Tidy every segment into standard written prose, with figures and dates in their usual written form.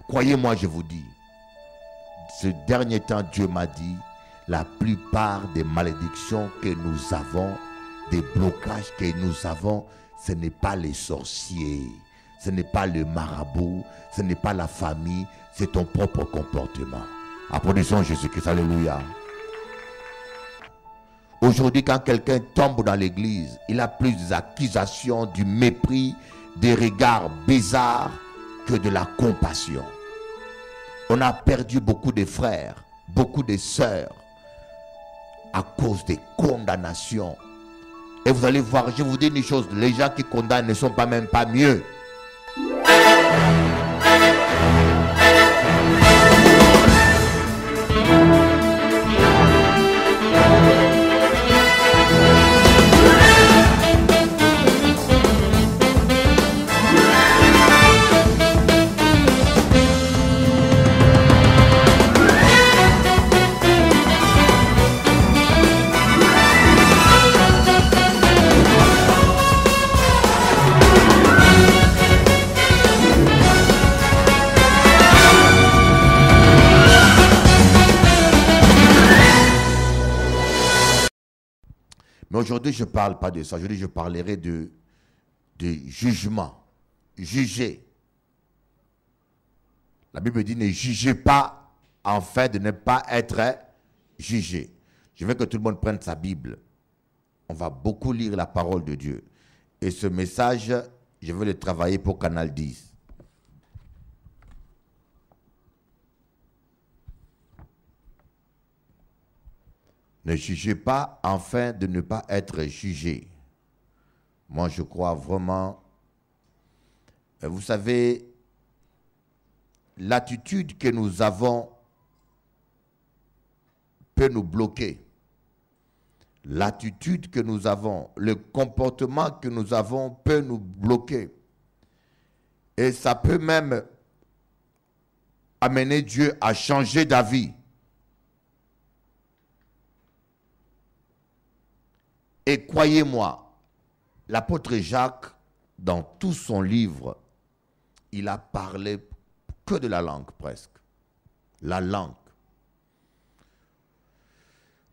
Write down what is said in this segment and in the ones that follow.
Croyez-moi, je vous dis, ce dernier temps, Dieu m'a dit, la plupart des malédictions que nous avons, des blocages que nous avons, ce n'est pas les sorciers, ce n'est pas le marabout, ce n'est pas la famille, c'est ton propre comportement. Applaudissons Jésus-Christ, alléluia. Aujourd'hui, quand quelqu'un tombe dans l'église, il a plus d'accusations, du mépris, des regards bizarres que de la compassion. On a perdu beaucoup de frères, beaucoup de sœurs à cause des condamnations. Et vous allez voir, je vous dis une chose, les gens qui condamnent ne sont pas même pas mieux. Mais aujourd'hui, je ne parle pas de ça. Aujourd'hui, je parlerai de jugement. Juger. La Bible dit, ne jugez pas afin de ne pas être jugé. Je veux que tout le monde prenne sa Bible. On va beaucoup lire la parole de Dieu. Et ce message, je veux le travailler pour Canal 10. Ne jugez pas afin de ne pas être jugé. Moi, je crois vraiment... Vous savez, l'attitude que nous avons peut nous bloquer. L'attitude que nous avons, le comportement que nous avons peut nous bloquer. Et ça peut même amener Dieu à changer d'avis. Et croyez-moi, l'apôtre Jacques, dans tout son livre, il a parlé que de la langue presque. La langue.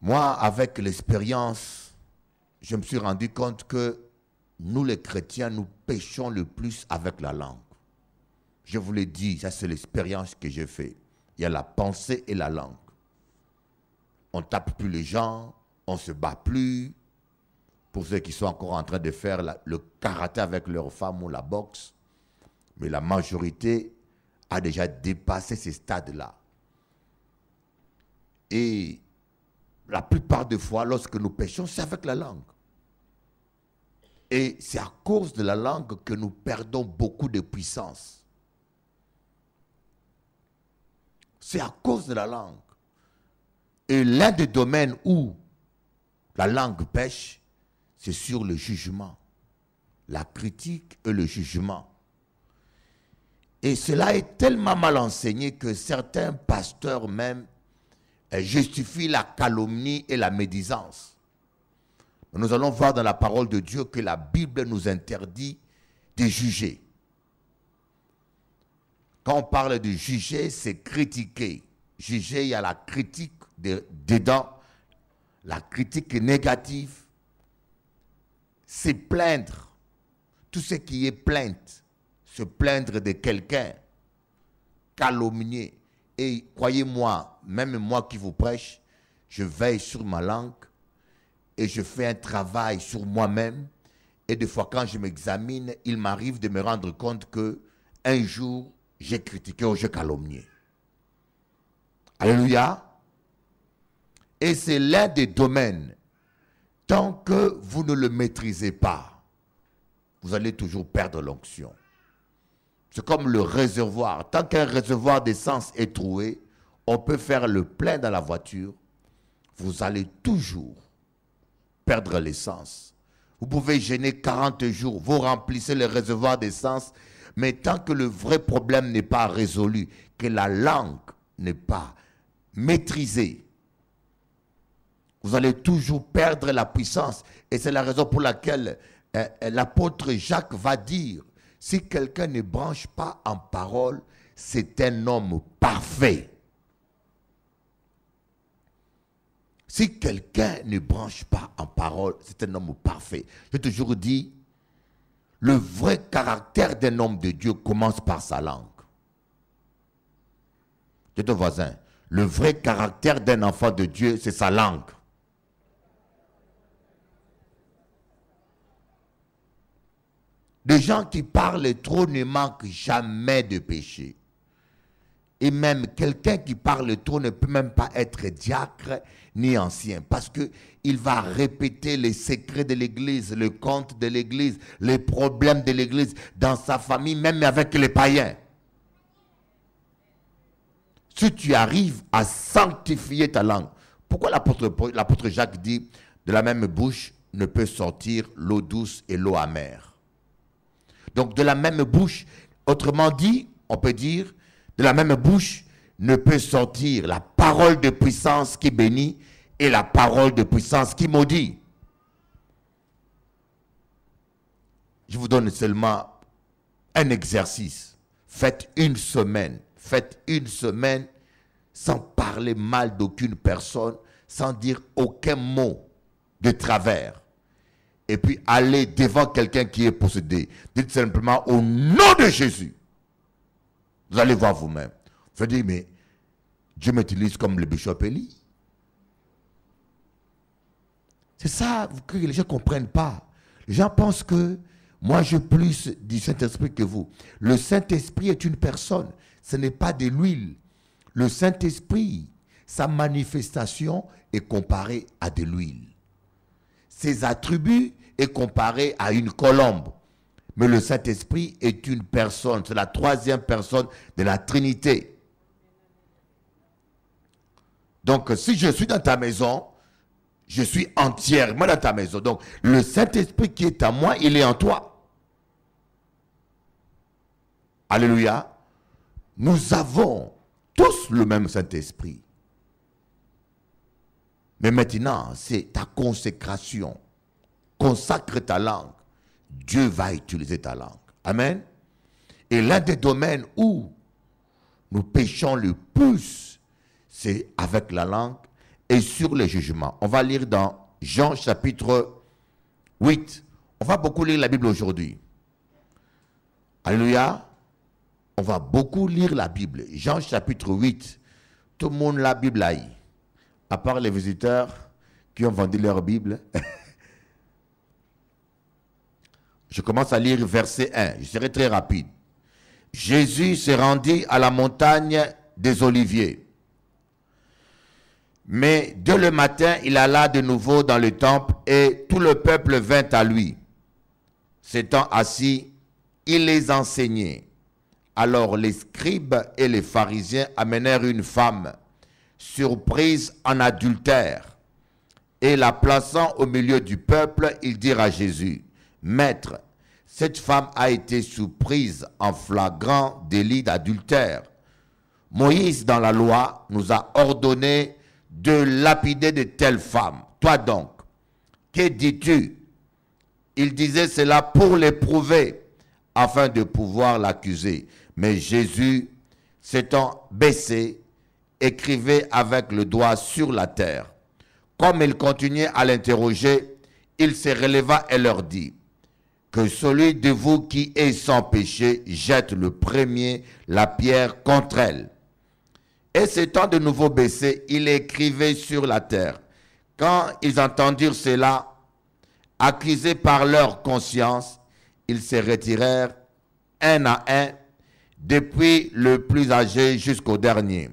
Moi, avec l'expérience, je me suis rendu compte que nous les chrétiens, nous péchons le plus avec la langue. Je vous l'ai dit, ça c'est l'expérience que j'ai faite. Il y a la pensée et la langue. On ne tape plus les gens, on ne se bat plus. Pour ceux qui sont encore en train de faire le karaté avec leurs femmes ou la boxe. Mais la majorité a déjà dépassé ces stades-là. Et la plupart des fois, lorsque nous péchons, c'est avec la langue. Et c'est à cause de la langue que nous perdons beaucoup de puissance. C'est à cause de la langue. Et l'un des domaines où la langue pêche, c'est sur le jugement, la critique et le jugement. Et cela est tellement mal enseigné que certains pasteurs même justifient la calomnie et la médisance. Nous allons voir dans la parole de Dieu que la Bible nous interdit de juger. Quand on parle de juger, c'est critiquer. Juger, il y a la critique dedans, la critique négative. C'est plaindre. Tout ce qui est plainte, se plaindre de quelqu'un, calomnier. Et croyez-moi, même moi qui vous prêche, je veille sur ma langue et je fais un travail sur moi-même. Et des fois, quand je m'examine, il m'arrive de me rendre compte que un jour, j'ai critiqué ou j'ai calomnié. Alléluia. Et c'est l'un des domaines. Tant que vous ne le maîtrisez pas, vous allez toujours perdre l'onction. C'est comme le réservoir. Tant qu'un réservoir d'essence est troué, on peut faire le plein dans la voiture. Vous allez toujours perdre l'essence. Vous pouvez gêner 40 jours, vous remplissez le réservoir d'essence, mais tant que le vrai problème n'est pas résolu, que la langue n'est pas maîtrisée, vous allez toujours perdre la puissance. Et c'est la raison pour laquelle l'apôtre Jacques va dire, Si quelqu'un ne branche pas en parole, c'est un homme parfait. Si quelqu'un ne branche pas en parole, c'est un homme parfait. J'ai toujours dit, le vrai caractère d'un homme de Dieu commence par sa langue. Dis ton voisin, le vrai caractère d'un enfant de Dieu, c'est sa langue. Les gens qui parlent trop ne manquent jamais de péché. Et même quelqu'un qui parle trop ne peut même pas être diacre ni ancien. Parce qu'il va répéter les secrets de l'église, le conte de l'église, les problèmes de l'église dans sa famille, même avec les païens. Si tu arrives à sanctifier ta langue, pourquoi l'apôtre Jacques dit de la même bouche ne peut sortir l'eau douce et l'eau amère? Donc de la même bouche, autrement dit, on peut dire, de la même bouche ne peut sortir la parole de puissance qui bénit et la parole de puissance qui maudit. Je vous donne seulement un exercice. Faites une semaine sans parler mal d'aucune personne, sans dire aucun mot de travers. Et puis allez devant quelqu'un qui est possédé. Dites simplement au nom de Jésus. Vous allez voir vous-même. Vous allez dire, mais Dieu m'utilise comme le bishop Élie. C'est ça que les gens ne comprennent pas. Les gens pensent que moi j'ai plus du Saint-Esprit que vous. Le Saint-Esprit est une personne. Ce n'est pas de l'huile. Le Saint-Esprit, sa manifestation est comparée à de l'huile. Ses attributs est comparé à une colombe. Mais le Saint-Esprit est une personne. C'est la troisième personne de la Trinité. Donc, si je suis dans ta maison, je suis entièrement dans ta maison. Donc, le Saint-Esprit qui est en moi, il est en toi. Alléluia. Nous avons tous le même Saint-Esprit. Mais maintenant, c'est ta consécration. Consacre ta langue. Dieu va utiliser ta langue. Amen. Et l'un des domaines où nous péchons le plus, c'est avec la langue et sur le jugement. On va lire dans Jean chapitre 8. On va beaucoup lire la Bible aujourd'hui. Alléluia. On va beaucoup lire la Bible. Jean chapitre 8. Tout le monde la Bible là. À part les visiteurs qui ont vendu leur Bible. Je commence à lire verset 1. Je serai très rapide. Jésus se rendit à la montagne des Oliviers. Mais dès le matin, il alla de nouveau dans le temple et tout le peuple vint à lui. S'étant assis, il les enseignait. Alors les scribes et les pharisiens amenèrent une femme surprise en adultère. Et la plaçant au milieu du peuple, ils dirent à Jésus, « Maître, cette femme a été surprise en flagrant délit d'adultère. Moïse, dans la loi, nous a ordonné de lapider de telles femmes. Toi donc, que dis-tu? » Il disait cela pour l'éprouver, afin de pouvoir l'accuser. Mais Jésus, s'étant baissé, écrivait avec le doigt sur la terre. Comme il continuait à l'interroger, il se releva et leur dit, « Que celui de vous qui est sans péché jette le premier la pierre contre elle. » Et s'étant de nouveau baissé, il écrivait sur la terre. Quand ils entendirent cela, accusés par leur conscience, ils se retirèrent un à un, depuis le plus âgé jusqu'au dernier.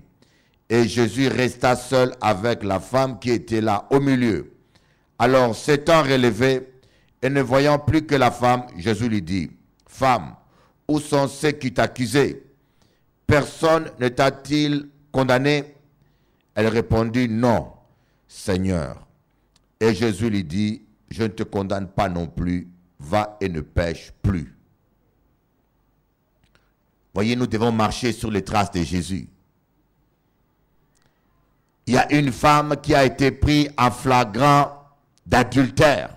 Et Jésus resta seul avec la femme qui était là au milieu. Alors, s'étant relevé et ne voyant plus que la femme, Jésus lui dit, « Femme, où sont ceux qui t'accusaient? Personne ne t'a-t-il condamné? » Elle répondit, « Non, Seigneur. » Et Jésus lui dit, « Je ne te condamne pas non plus, va et ne pêche plus. » Voyez, nous devons marcher sur les traces de Jésus. Il y a une femme qui a été prise en flagrant d'adultère.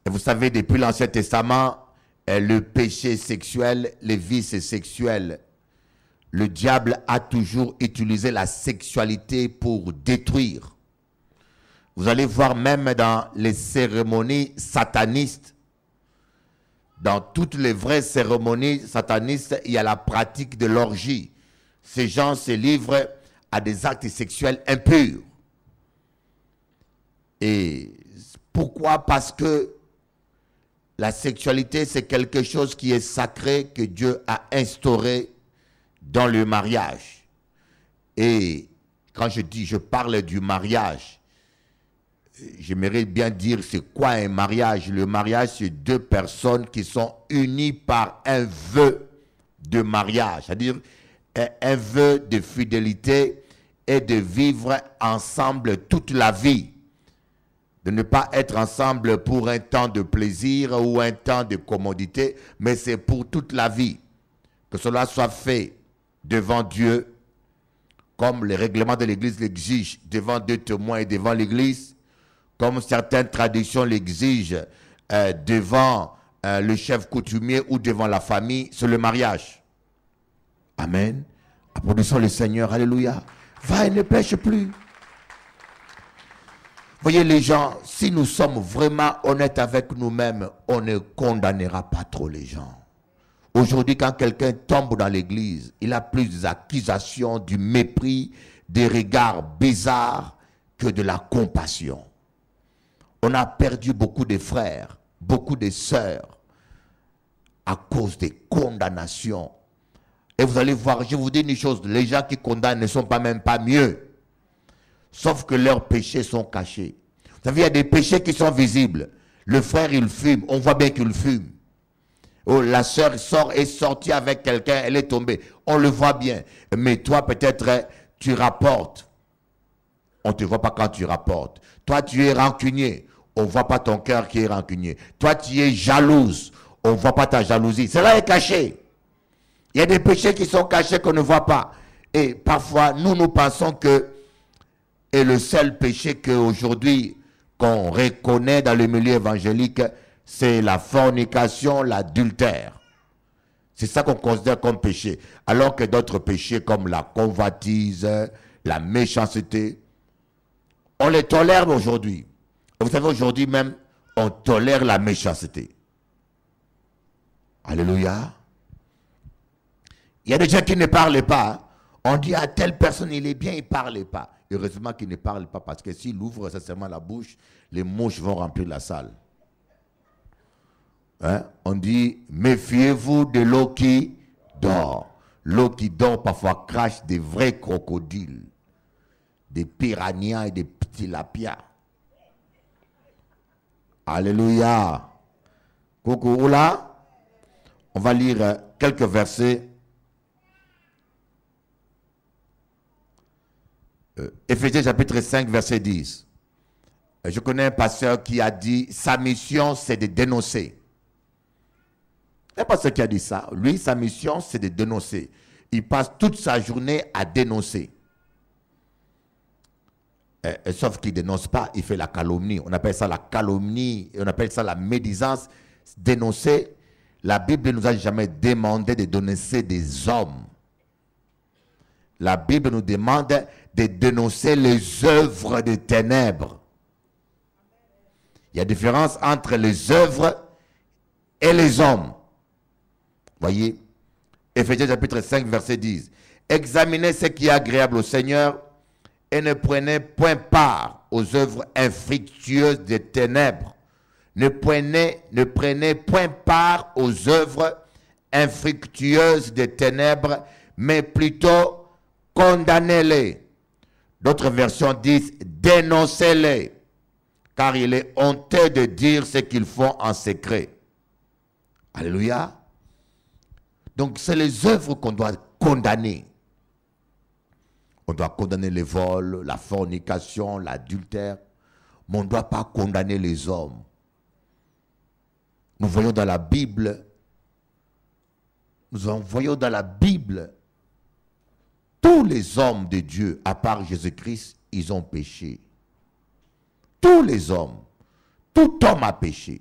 Et vous savez, depuis l'Ancien Testament, le péché sexuel, les vices sexuels. Le diable a toujours utilisé la sexualité pour détruire. Vous allez voir même dans les cérémonies satanistes, dans toutes les vraies cérémonies satanistes, il y a la pratique de l'orgie. Ces gens se livrent à des actes sexuels impurs. Et pourquoi? Parce que la sexualité, c'est quelque chose qui est sacré, que Dieu a instauré dans le mariage. Et quand je parle du mariage, j'aimerais bien dire c'est quoi un mariage. Le mariage, c'est deux personnes qui sont unies par un vœu de mariage, c'est-à-dire un vœu de fidélité et de vivre ensemble toute la vie. De ne pas être ensemble pour un temps de plaisir ou un temps de commodité, mais c'est pour toute la vie. Que cela soit fait devant Dieu, comme les règlements de l'Église l'exigent, devant deux témoins et devant l'Église, comme certaines traditions l'exigent, devant le chef coutumier ou devant la famille, c'est le mariage. Amen. Applaudissons le Seigneur. Alléluia. Va et ne pêche plus. Voyez les gens, si nous sommes vraiment honnêtes avec nous-mêmes, on ne condamnera pas trop les gens. Aujourd'hui, quand quelqu'un tombe dans l'église, il a plus d'accusations, du mépris, des regards bizarres que de la compassion. On a perdu beaucoup de frères, beaucoup de sœurs à cause des condamnations. Et vous allez voir, je vous dis une chose, les gens qui condamnent ne sont même pas mieux. Sauf que leurs péchés sont cachés. Vous savez, il y a des péchés qui sont visibles. Le frère, il fume, on voit bien qu'il fume. Oh, la sœur est sortie avec quelqu'un, elle est tombée. On le voit bien. Mais toi, peut-être, tu rapportes. On ne te voit pas quand tu rapportes. Toi, tu es rancunier. On ne voit pas ton cœur qui est rancunier. Toi, tu es jalouse. On ne voit pas ta jalousie. Cela est caché. Il y a des péchés qui sont cachés qu'on ne voit pas. Et parfois, nous pensons que et le seul péché qu'aujourd'hui, qu'on reconnaît dans le milieu évangélique, c'est la fornication, l'adultère. C'est ça qu'on considère comme péché. Alors que d'autres péchés comme la convoitise, la méchanceté, on les tolère aujourd'hui. Vous savez, aujourd'hui même, on tolère la méchanceté. Alléluia. Il y a des gens qui ne parlent pas. On dit à telle personne, il est bien, il ne parle pas. Heureusement qu'il ne parle pas, parce que s'il ouvre sincèrement la bouche, les mouches vont remplir la salle. Hein? On dit, méfiez-vous de l'eau qui dort. L'eau qui dort parfois crache des vrais crocodiles, des piranhas et des tilapias. Alléluia. Coucou, là, on va lire quelques versets. Éphésiens chapitre 5, verset 10. Je connais un pasteur qui a dit, sa mission c'est de dénoncer. Un pasteur qui a dit ça, lui sa mission c'est de dénoncer. Il passe toute sa journée à dénoncer. Sauf qu'il ne dénonce pas, il fait la calomnie. On appelle ça la calomnie, on appelle ça la médisance. Dénoncer, la Bible ne nous a jamais demandé de dénoncer des hommes. La Bible nous demande de dénoncer les œuvres des ténèbres. Il y a différence entre les œuvres et les hommes. Voyez, Éphésiens chapitre 5, verset 10. Examinez ce qui est agréable au Seigneur et ne prenez point part aux œuvres infructueuses des ténèbres. Ne prenez point part aux œuvres infructueuses des ténèbres, mais plutôt condamnez-les. D'autres versions disent dénoncez-les, car il est honteux de dire ce qu'ils font en secret. Alléluia. Donc c'est les œuvres qu'on doit condamner. On doit condamner les vols, la fornication, l'adultère, mais on ne doit pas condamner les hommes. Nous voyons dans la Bible, tous les hommes de Dieu, à part Jésus-Christ, ils ont péché. Tous les hommes, tout homme a péché.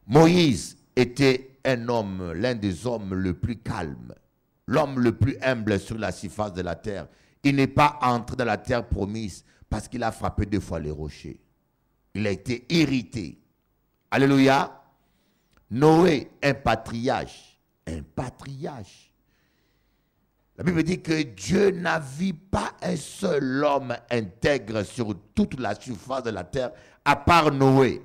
Moïse, était un homme, l'un des hommes le plus calme, l'homme le plus humble sur la surface de la terre. Il n'est pas entré dans la terre promise parce qu'il a frappé 2 fois les rochers. Il a été irrité. Alléluia. Noé, un patriarche. Un patriarche. La Bible dit que Dieu n'a vu pas un seul homme intègre sur toute la surface de la terre, à part Noé.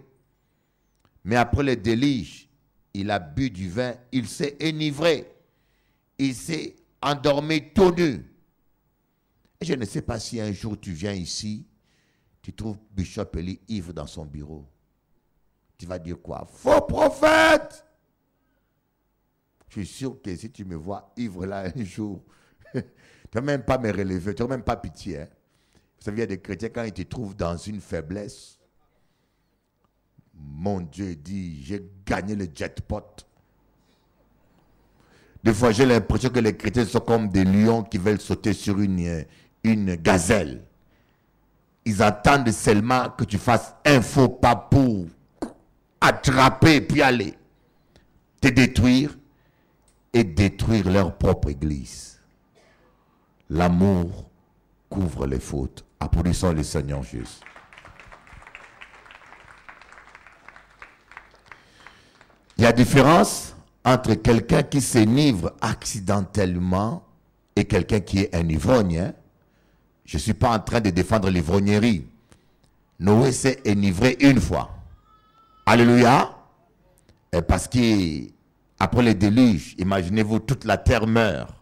Mais après le déluge, il a bu du vin, il s'est enivré. Il s'est endormi tout nu. Et je ne sais pas si un jour tu viens ici, tu trouves Bishop Eli ivre dans son bureau. Tu vas dire quoi? Faux prophète! Je suis sûr que si tu me vois ivre là un jour, tu ne vas même pas me relever, tu n'auras même pas pitié. Hein? Vous savez, il y a des chrétiens, quand ils te trouvent dans une faiblesse, mon Dieu dit, j'ai gagné le jackpot. Des fois, j'ai l'impression que les chrétiens sont comme des lions qui veulent sauter sur une gazelle. Ils attendent seulement que tu fasses un faux pas pour attraper puis aller te détruire et détruire leur propre église. L'amour couvre les fautes. Applaudissons le Seigneur Jésus. Il y a différence entre quelqu'un qui s'enivre accidentellement et quelqu'un qui est un ivrogne. Hein? Je ne suis pas en train de défendre l'ivrognerie. Noé s'est enivré une fois. Alléluia. Et parce qu'après le déluge, imaginez-vous, toute la terre meurt.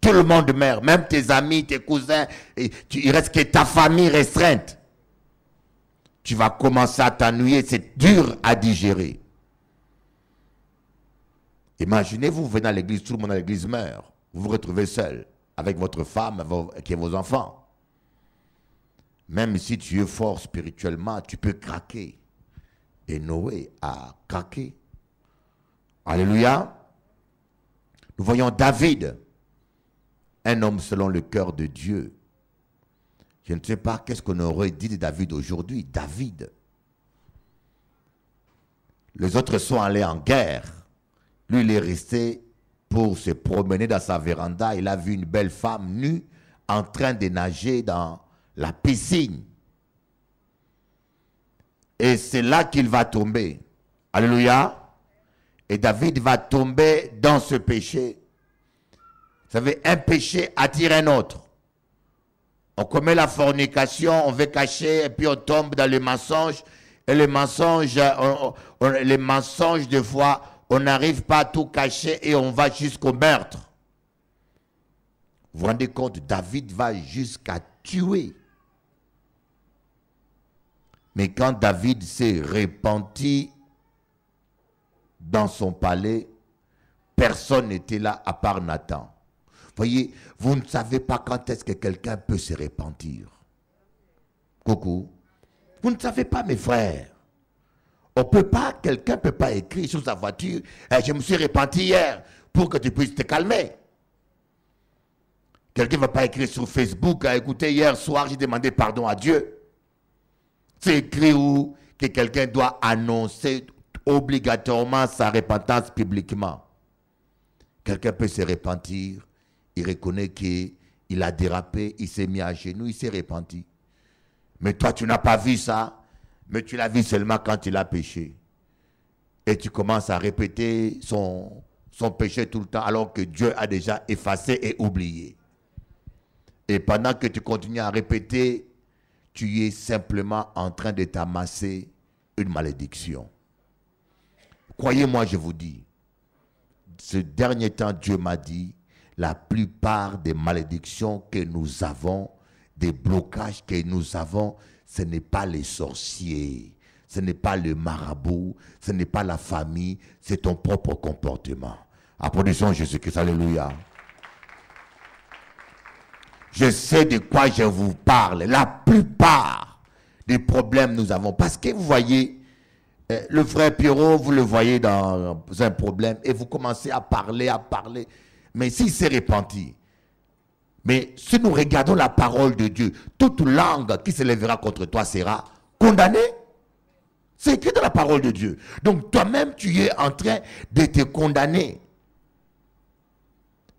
Tout le monde meurt. Même tes amis, tes cousins. Il reste que ta famille restreinte. Tu vas commencer à t'ennuyer. C'est dur à digérer. Imaginez-vous, vous venez à l'église, tout le monde à l'église meurt. Vous vous retrouvez seul, avec votre femme, avec vos enfants. Même si tu es fort spirituellement, tu peux craquer. Et Noé a craqué. Alléluia. Nous voyons David, un homme selon le cœur de Dieu. Je ne sais pas qu'est-ce qu'on aurait dit de David aujourd'hui. David. Les autres sont allés en guerre. Lui, il est resté pour se promener dans sa véranda. Il a vu une belle femme nue en train de nager dans la piscine. Et c'est là qu'il va tomber. Alléluia. Et David va tomber dans ce péché. Vous savez, un péché attire un autre. On commet la fornication, on veut cacher, et puis on tombe dans le mensonge. Et le mensonge, les mensonges, des fois, on n'arrive pas à tout cacher et on va jusqu'au meurtre. Vous vous rendez compte, David va jusqu'à tuer. Mais quand David s'est repenti dans son palais, personne n'était là à part Nathan. Voyez, vous ne savez pas quand est-ce que quelqu'un peut se repentir. Coucou. Vous ne savez pas, mes frères. Quelqu'un ne peut pas écrire sur sa voiture, je me suis repenti hier, pour que tu puisses te calmer. Quelqu'un ne va pas écrire sur Facebook, écoutez, hier soir, j'ai demandé pardon à Dieu. C'est écrit où que quelqu'un doit annoncer obligatoirement sa repentance publiquement. Quelqu'un peut se repentir, il reconnaît qu'il a dérapé, il s'est mis à genoux, il s'est repenti. Mais toi, tu n'as pas vu ça. Mais tu l'as vu seulement quand il a péché. Et tu commences à répéter son péché tout le temps alors que Dieu a déjà effacé et oublié. Et pendant que tu continues à répéter, tu es simplement en train de t'amasser une malédiction. Croyez-moi, je vous dis, ce dernier temps, Dieu m'a dit, la plupart des malédictions que nous avons, des blocages que nous avons, ce n'est pas les sorciers, ce n'est pas le marabout, ce n'est pas la famille, c'est ton propre comportement. Applaudissons Jésus-Christ, alléluia. Je sais de quoi je vous parle. La plupart des problèmes nous avons. Parce que vous voyez, le frère Pierrot, vous le voyez dans un problème et vous commencez à parler. Mais s'il s'est repenti, mais si nous regardons la parole de Dieu, toute langue qui se lèvera contre toi sera condamnée. C'est écrit dans la parole de Dieu. Donc toi-même, tu es en train de te condamner.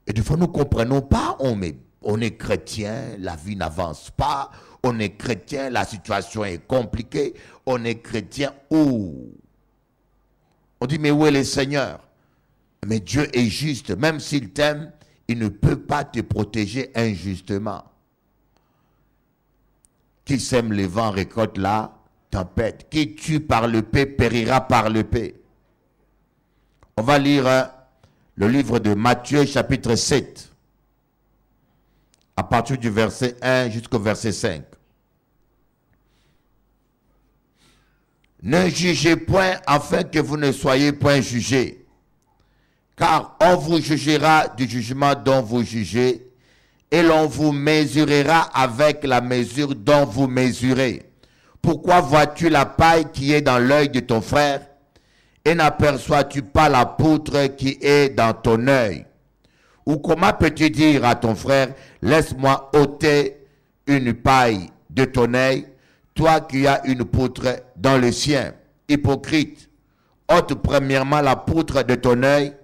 Et des fois, nous ne comprenons pas. On est chrétien, la vie n'avance pas. On est chrétien, la situation est compliquée. On est chrétien, oh. On dit, mais où est le Seigneur? Mais Dieu est juste. Même s'il t'aime, il ne peut pas te protéger injustement. Qui sème le vent récolte la tempête. Qui tue par l'épée périra par l'épée. On va lire le livre de Matthieu chapitre 7. À partir du verset 1 jusqu'au verset 5. Ne jugez point afin que vous ne soyez point jugés. Car on vous jugera du jugement dont vous jugez, et l'on vous mesurera avec la mesure dont vous mesurez. Pourquoi vois-tu la paille qui est dans l'œil de ton frère, et n'aperçois-tu pas la poutre qui est dans ton œil? Ou comment peux-tu dire à ton frère, laisse-moi ôter une paille de ton œil, toi qui as une poutre dans le sien? Hypocrite, ôte premièrement la poutre de ton œil,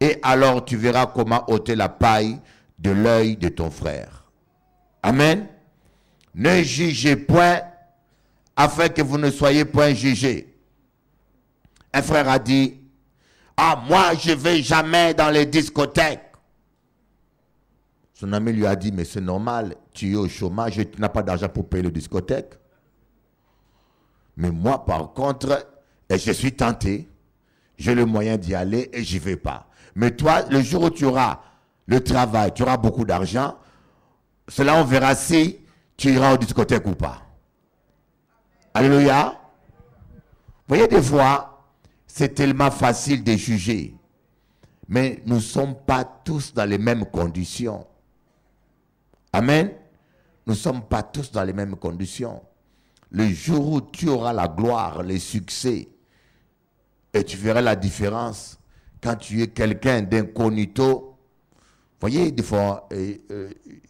et alors tu verras comment ôter la paille de l'œil de ton frère. Amen. Ne jugez point, afin que vous ne soyez point jugés. Un frère a dit, ah, moi je ne vais jamais dans les discothèques. Son ami lui a dit, mais c'est normal, tu es au chômage et tu n'as pas d'argent pour payer les discothèques. Mais moi, par contre, je suis tenté, j'ai le moyen d'y aller et j'y vais pas. Mais toi, le jour où tu auras le travail, tu auras beaucoup d'argent, cela on verra si tu iras aux discothèques ou pas. Alléluia. Vous voyez, des fois, c'est tellement facile de juger. Mais nous ne sommes pas tous dans les mêmes conditions. Amen. Nous ne sommes pas tous dans les mêmes conditions. Le jour où tu auras la gloire, le succès, et tu verras la différence quand tu es quelqu'un d'incognito. Vous voyez, des fois,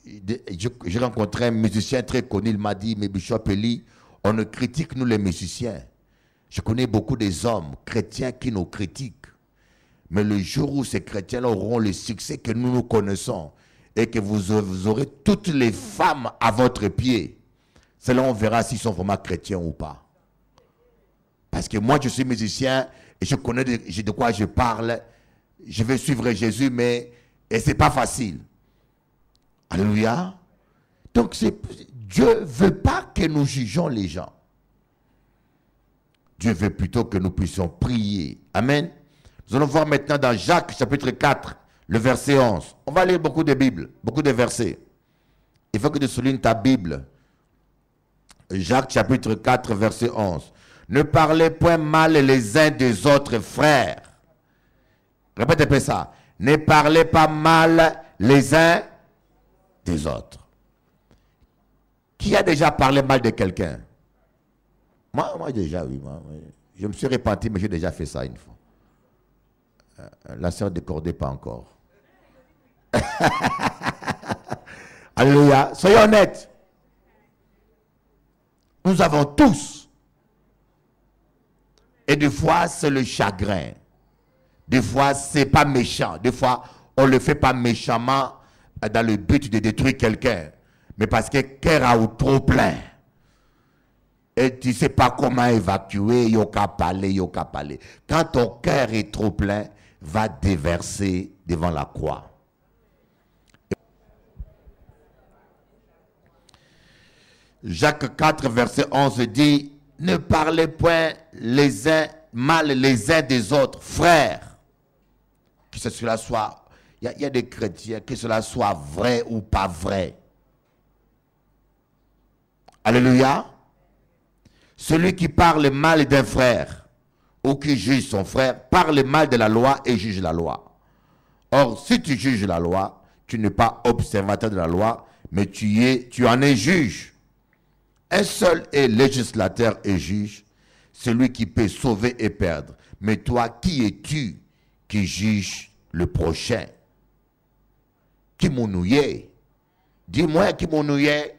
j'ai rencontré un musicien très connu, il m'a dit, mais Bishop Eli, on ne critique nous les musiciens. Je connais beaucoup des hommes chrétiens qui nous critiquent. Mais le jour où ces chrétiens auront le succès que nous connaissons, et que vous aurez toutes les femmes à votre pied, c'est là on verra s'ils sont vraiment chrétiens ou pas. Parce que moi, je suis musicien et je connais de quoi je parle. Je vais suivre Jésus, mais ce n'est pas facile. Alléluia. Donc, Dieu ne veut pas que nous jugions les gens. Dieu veut plutôt que nous puissions prier. Amen. Nous allons voir maintenant dans Jacques chapitre 4, le verset 11. On va lire beaucoup de Bibles, beaucoup de versets. Il faut que tu soulignes ta Bible. Jacques chapitre 4, verset 11. Ne parlez point mal les uns des autres frères. Répétez ça. Ne parlez pas mal les uns des autres. Qui a déjà parlé mal de quelqu'un? Moi déjà, oui. Je me suis repenti, mais j'ai déjà fait ça une fois. La sœur décordée pas encore. Alléluia. Soyez honnêtes. Nous avons tous. Et des fois, c'est le chagrin. Des fois, c'est pas méchant. Des fois, on le fait pas méchamment dans le but de détruire quelqu'un. Mais parce que cœur a trop plein. Et tu ne sais pas comment évacuer, yoka parler. Quand ton cœur est trop plein, va déverser devant la croix. Jacques 4, verset 11 dit, ne parlez point les uns mal les uns des autres, frères. Que cela soit, il y a des chrétiens, que cela soit vrai ou pas vrai. Alléluia. Celui qui parle mal d'un frère ou qui juge son frère parle mal de la loi et juge la loi. Or, si tu juges la loi, tu n'es pas observateur de la loi, mais tu en es juge. Un seul est législateur et juge, celui qui peut sauver et perdre. Mais toi, qui es-tu qui juge le prochain? Qui m'ennuyait? Dis-moi qui m'ennuyait.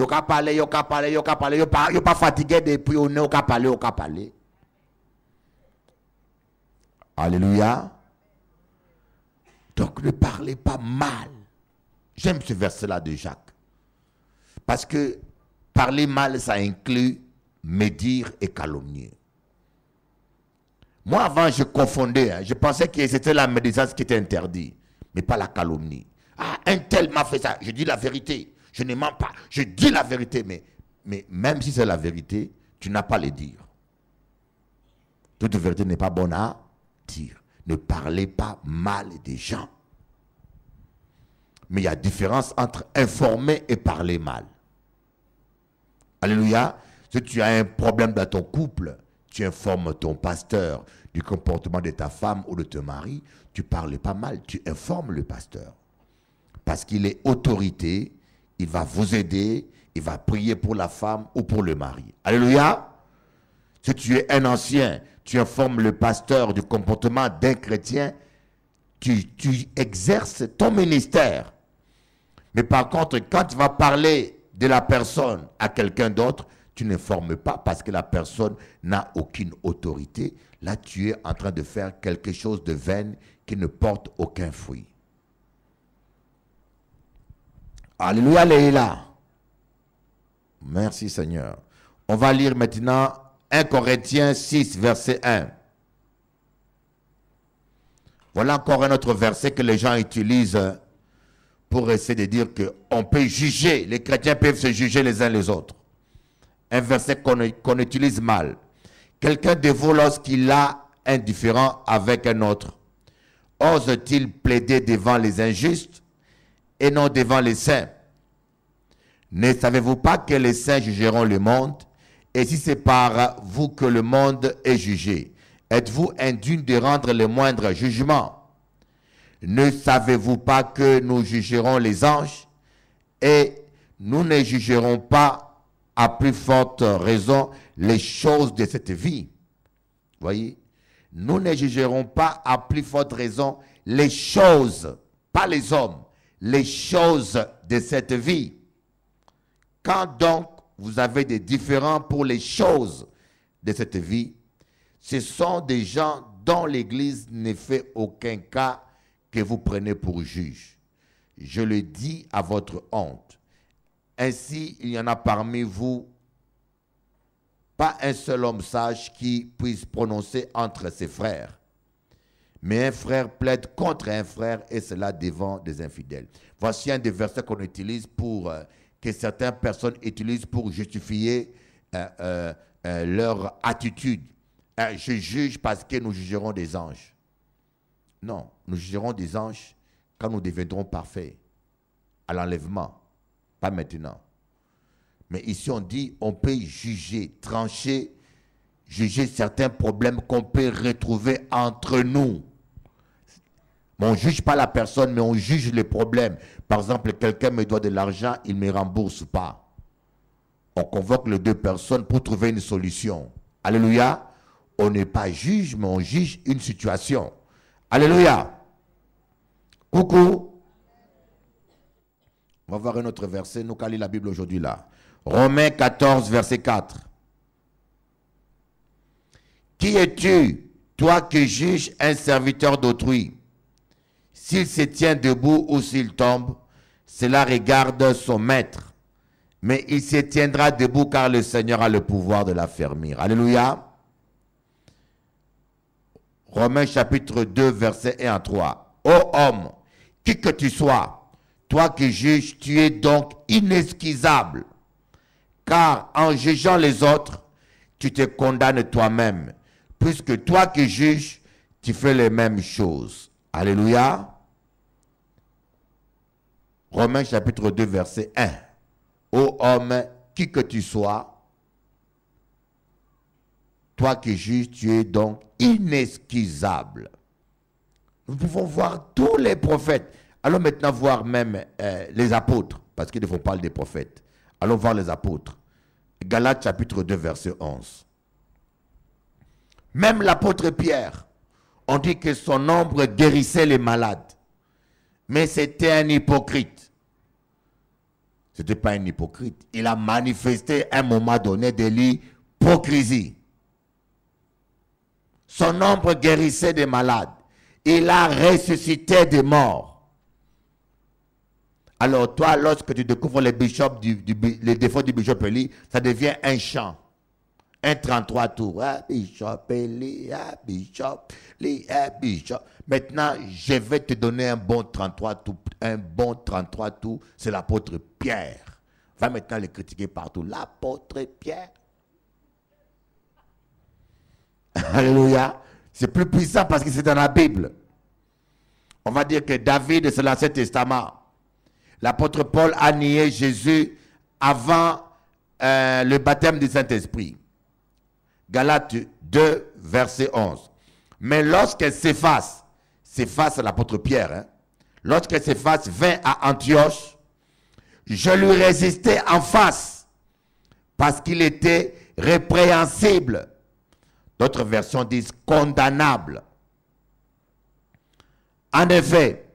Yo ka parler, yo ka parler, yo ka parler, yo pas fatigué depuis on est au ka parler, au ka parler. Alléluia. Donc ne parlez pas mal. J'aime ce verset-là de Jacques. Parce que parler mal, ça inclut médire et calomnier. Moi, avant, je confondais. Je pensais que c'était la médisance qui était interdite, mais pas la calomnie. Ah, un tel m'a fait ça. Je dis la vérité. Je ne mens pas. Je dis la vérité. Mais même si c'est la vérité, tu n'as pas à le dire. Toute vérité n'est pas bonne à dire. Ne parlez pas mal des gens. Mais il y a différence entre informer et parler mal. Alléluia. Si tu as un problème dans ton couple, tu informes ton pasteur du comportement de ta femme ou de ton mari, tu ne parles pas mal, tu informes le pasteur. Parce qu'il est autorité, il va vous aider, il va prier pour la femme ou pour le mari. Alléluia. Si tu es un ancien, tu informes le pasteur du comportement d'un chrétien, tu exerces ton ministère. Mais par contre, quand tu vas parler de la personne à quelqu'un d'autre, tu n'informes pas parce que la personne n'a aucune autorité. Là, tu es en train de faire quelque chose de vain qui ne porte aucun fruit. Alléluia, Léla. Merci Seigneur. On va lire maintenant 1 Corinthiens 6, verset 1. Voilà encore un autre verset que les gens utilisent pour essayer de dire qu'on peut juger, les chrétiens peuvent se juger les uns les autres. Un verset qu'on utilise mal. Quelqu'un de vous, lorsqu'il a un différend avec un autre, ose-t-il plaider devant les injustes et non devant les saints? Ne savez-vous pas que les saints jugeront le monde? Et si c'est par vous que le monde est jugé, êtes-vous indigne de rendre le moindre jugement? Ne savez-vous pas que nous jugerons les anges et nous ne jugerons pas à plus forte raison les choses de cette vie? Voyez, nous ne jugerons pas à plus forte raison les choses, pas les hommes, les choses de cette vie. Quand donc vous avez des différends pour les choses de cette vie, ce sont des gens dont l'Église ne fait aucun cas que vous prenez pour juge. Je le dis à votre honte. Ainsi, il y en a parmi vous pas un seul homme sage qui puisse prononcer entre ses frères. Mais un frère plaide contre un frère et cela devant des infidèles. Voici un des versets qu'on utilise pour, que certaines personnes utilisent pour justifier leur attitude. Je juge parce que nous jugerons des anges. Non, nous jugerons des anges quand nous deviendrons parfaits, à l'enlèvement, pas maintenant. Mais ici on dit, on peut juger, trancher, juger certains problèmes qu'on peut retrouver entre nous. Mais on ne juge pas la personne, mais on juge les problèmes. Par exemple, quelqu'un me doit de l'argent, il ne me rembourse pas. On convoque les deux personnes pour trouver une solution. Alléluia. On n'est pas juge, mais on juge une situation. Alléluia. Coucou. On va voir un autre verset. Nous allons lire la Bible aujourd'hui là. Romains 14, verset 4. Qui es-tu, toi qui juges un serviteur d'autrui? S'il se tient debout ou s'il tombe, cela regarde son maître. Mais il se tiendra debout car le Seigneur a le pouvoir de l'affermir. Alléluia. Romains chapitre 2, verset 1 à 3. Ô homme, qui que tu sois, toi qui juges, tu es donc inexcusable. Car en jugeant les autres, tu te condamnes toi-même. Puisque toi qui juges, tu fais les mêmes choses. Alléluia. Romains chapitre 2, verset 1. Ô homme, qui que tu sois, toi qui juges, tu es donc inexcusable. Nous pouvons voir tous les prophètes. Allons maintenant voir même les apôtres, parce qu'il faut parler des prophètes. Allons voir les apôtres. Galates chapitre 2, verset 11. Même l'apôtre Pierre, on dit que son ombre guérissait les malades. Mais c'était un hypocrite. Ce n'était pas un hypocrite. Il a manifesté à un moment donné de l'hypocrisie. Son ombre guérissait des malades. Il a ressuscité des morts. Alors toi, lorsque tu découvres les défauts du bishop Eli, ça devient un chant. Un 33 tours. Ah, bishop Eli, ah, bishop Eli, ah, bishop. Maintenant, je vais te donner un bon 33 tours. Un bon 33 tours, c'est l'apôtre Pierre. Va maintenant le critiquer partout. L'apôtre Pierre. Alléluia. C'est plus puissant parce que c'est dans la Bible. On va dire que David, c'est l'Ancien Testament. L'apôtre Paul a nié Jésus avant le baptême du Saint-Esprit. Galates 2, verset 11. Mais lorsque Céphas l'apôtre Pierre, hein, lorsque Céphas vint à Antioche, je lui résistais en face parce qu'il était répréhensible. D'autres versions disent condamnable. En effet,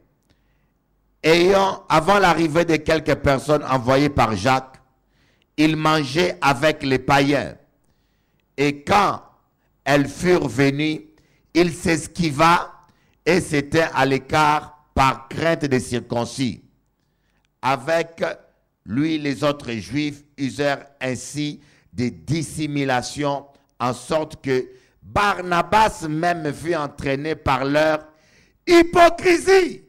avant l'arrivée de quelques personnes envoyées par Jacques, il mangeait avec les païens. Et quand elles furent venues, il s'esquiva et s'était à l'écart par crainte des circoncis. Avec lui, les autres Juifs usèrent ainsi des dissimulations, en sorte que Barnabas même fut entraîné par leur hypocrisie.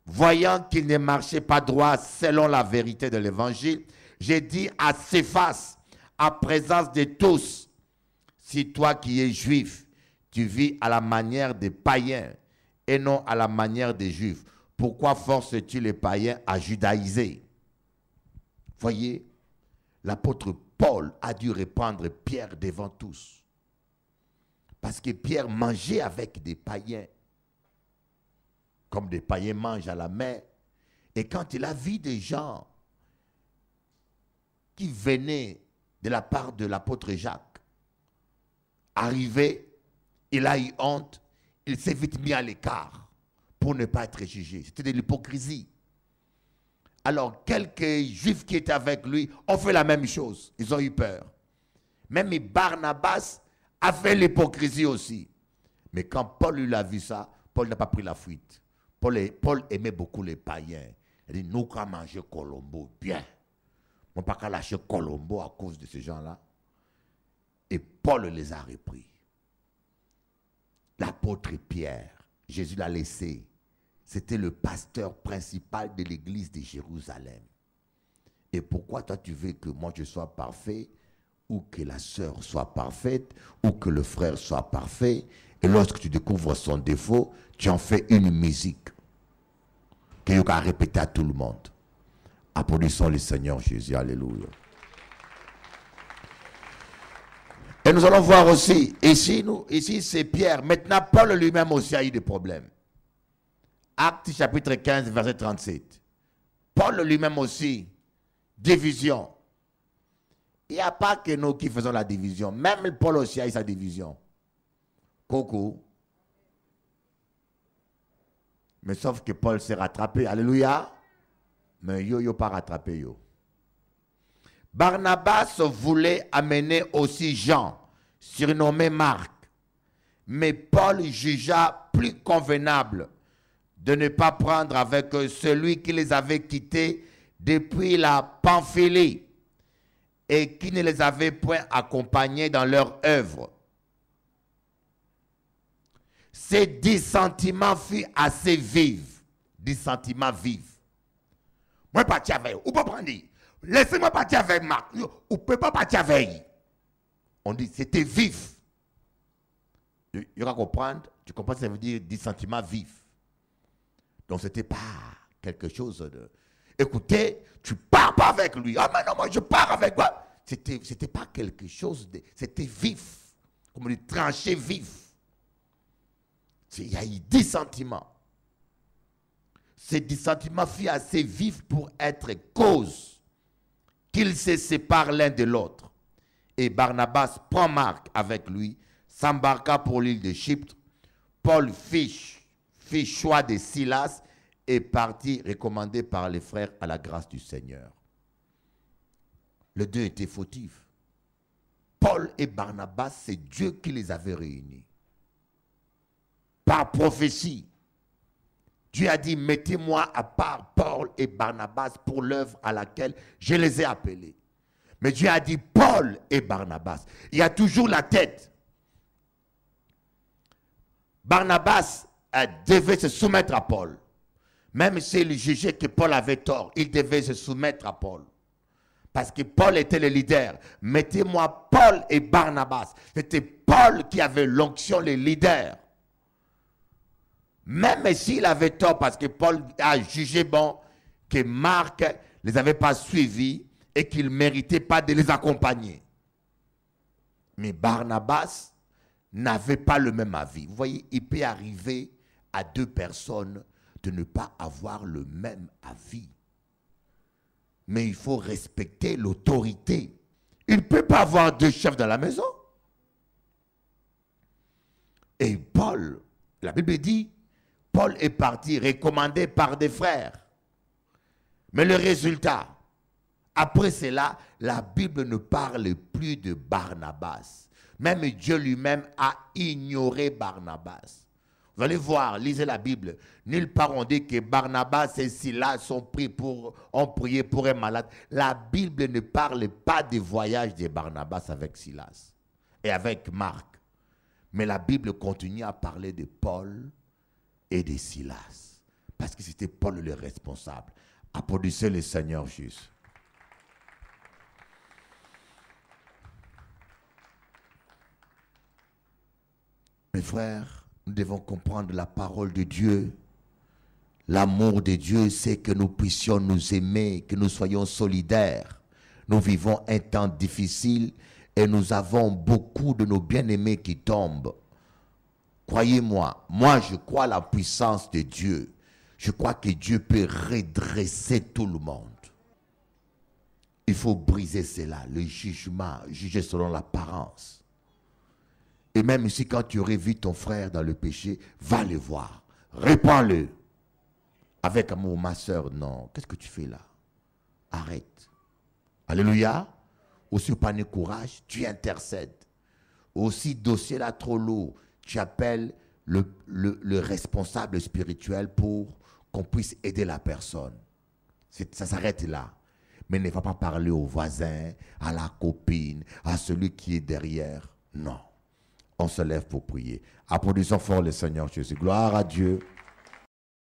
Voyant qu'il ne marchait pas droit selon la vérité de l'évangile, j'ai dit à Céphas, en présence de tous, si toi qui es juif, tu vis à la manière des païens et non à la manière des juifs, pourquoi forces-tu les païens à judaïser? Voyez, l'apôtre Paul a dû reprendre Pierre devant tous. Parce que Pierre mangeait avec des païens. Comme des païens mangent à la main. Et quand il a vu des gens qui venaient de la part de l'apôtre Jacques arriver, il a eu honte, il s'est vite mis à l'écart pour ne pas être jugé. C'était de l'hypocrisie. Alors, quelques juifs qui étaient avec lui ont fait la même chose. Ils ont eu peur. Même Barnabas a fait l'hypocrisie aussi. Mais quand Paul lui a vu ça, Paul n'a pas pris la fuite. Paul aimait beaucoup les païens. Il dit, nous, qu'à manger Colombo, bien. On ne peut pas lâcher Colombo à cause de ces gens-là. Et Paul les a repris. L'apôtre Pierre, Jésus l'a laissé. C'était le pasteur principal de l'église de Jérusalem. Et pourquoi toi tu veux que moi je sois parfait, ou que la sœur soit parfaite, ou que le frère soit parfait? Et lorsque tu découvres son défaut, tu en fais une musique que tu vas répéter à tout le monde. Applaudissons le Seigneur Jésus. Alléluia. Et nous allons voir aussi, ici c'est Pierre. Maintenant, Paul lui-même aussi a eu des problèmes. Actes chapitre 15, verset 37. Paul lui-même aussi, division. Il n'y a pas que nous qui faisons la division. Même Paul aussi a eu sa division. Coucou. Mais sauf que Paul s'est rattrapé. Alléluia. Mais yo pas rattrapé yo. Barnabas voulait amener aussi Jean, surnommé Marc. Mais Paul jugea plus convenable de ne pas prendre avec celui qui les avait quittés depuis la Pamphylie et qui ne les avait point accompagnés dans leur œuvre. Ces dissentiments furent assez vifs. Dissentiments vifs. Moi, je parti avec eux. Ou pas prendre. Laissez-moi partir avec Marc. Ou ne peut pas partir avec eux. On dit c'était vif. Tu vas comprendre. Tu comprends ce que ça veut dire dissentiments vifs. Donc, ce n'était pas quelque chose de... Écoutez, tu pars pas avec lui. Ah, mais non, moi, je pars avec toi. C'était pas quelque chose de... C'était vif. Comme on dit, tranché vif. Il y a eu 10 sentiments. Ces 10 sentiments furent assez vifs pour être cause qu'ils se séparent l'un de l'autre. Et Barnabas prend Marc avec lui, s'embarqua pour l'île de Chypre. Paul fit choix de Silas est parti, recommandé par les frères à la grâce du Seigneur. Les deux étaient fautifs. Paul et Barnabas, c'est Dieu qui les avait réunis. Par prophétie. Dieu a dit, mettez-moi à part Paul et Barnabas pour l'œuvre à laquelle je les ai appelés. Mais Dieu a dit Paul et Barnabas. Il y a toujours la tête. Barnabas devait se soumettre à Paul. Même s'il jugeait que Paul avait tort, il devait se soumettre à Paul. Parce que Paul était le leader. Mettez-moi Paul et Barnabas. C'était Paul qui avait l'onction, le leader. Même s'il avait tort, parce que Paul a jugé bon que Marc ne les avait pas suivis et qu'il ne méritait pas de les accompagner. Mais Barnabas n'avait pas le même avis. Vous voyez, il peut arriver à deux personnes de ne pas avoir le même avis. Mais il faut respecter l'autorité. Il ne peut pas avoir deux chefs dans la maison. Et Paul, la Bible dit, Paul est parti recommandé par des frères. Mais le résultat, après cela, la Bible ne parle plus de Barnabas. Même Dieu lui-même a ignoré Barnabas. Vous allez voir, lisez la Bible. Nulle part on dit que Barnabas et Silas ont prié pour un malade. La Bible ne parle pas des voyages de Barnabas avec Silas et avec Marc. Mais la Bible continue à parler de Paul et de Silas. Parce que c'était Paul le responsable. Applaudissez le Seigneur juste. Mes frères, nous devons comprendre la parole de Dieu. L'amour de Dieu, c'est que nous puissions nous aimer, que nous soyons solidaires. Nous vivons un temps difficile et nous avons beaucoup de nos bien-aimés qui tombent. Croyez-moi, moi je crois à la puissance de Dieu. Je crois que Dieu peut redresser tout le monde. Il faut briser cela, le jugement, juger selon l'apparence. Et même ici, quand tu aurais vu ton frère dans le péché, va le voir, répands-le. Avec amour, ma soeur, non, qu'est-ce que tu fais là? Arrête. Alléluia. Aussi, pas de courage, tu intercèdes. Aussi, dossier là trop lourd, tu appelles le responsable spirituel pour qu'on puisse aider la personne. Ça s'arrête là. Mais ne va pas parler au voisin, à la copine, à celui qui est derrière. Non. On se lève pour prier. Applaudissons fort le Seigneur Jésus. Gloire à Dieu.